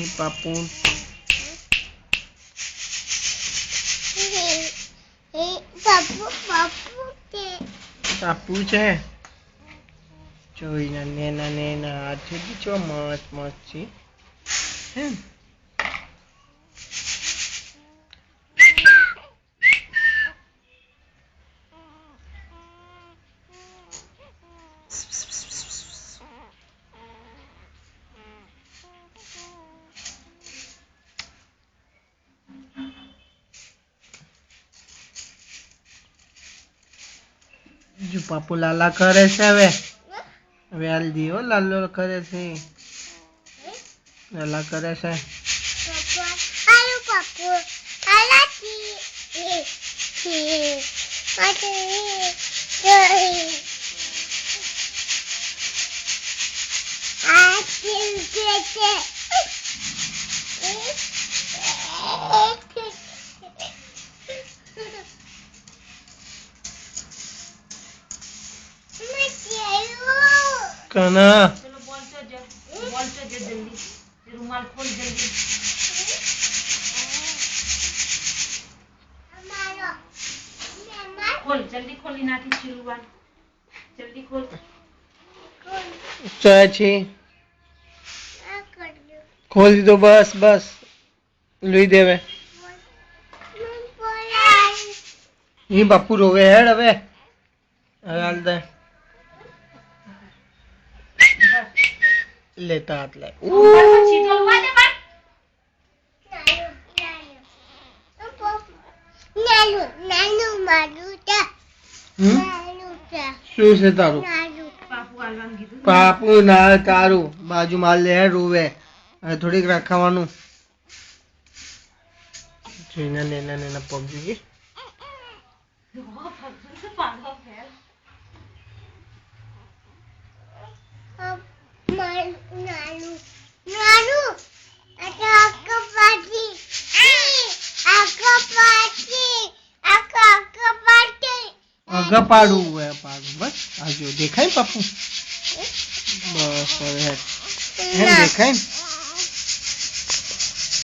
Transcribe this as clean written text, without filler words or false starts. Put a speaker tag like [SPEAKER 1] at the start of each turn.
[SPEAKER 1] પાપુ પાપુ છે જોઈ નેના નેના હાથ જો મસ્ત મસ્ત છે હે જો પાપુ લાલા કરે છે હવે હલ્દી હો લાલો કરે છે લાલા કરે છે कना
[SPEAKER 2] चलो बॉल से जल्दी रुमाल खोल जल्दी खोल जल्दी खोल नाठी छी रुमाल जल्दी खोल
[SPEAKER 1] चाची खोल दो बस बस लुई देवे ये बापू रोवे है હવે હાલ દે लेता हाथ ले
[SPEAKER 2] ऊपर से छीटो लवा दे पर
[SPEAKER 3] नानू मारूटा
[SPEAKER 1] શું છે તારું
[SPEAKER 2] પાપુ આલવાન કીધું
[SPEAKER 1] પાપુ ના તારું બાજુ માલ લે રોવે હવે થોડીક રાખવાનું જોઈને નેના નેના પગ જોઈએ
[SPEAKER 2] પાડો ફેલ
[SPEAKER 3] नानू
[SPEAKER 1] આગા પાડું હે પાડું બસ આ જો દેખાય પાપુ બસ હવે હે દેખાય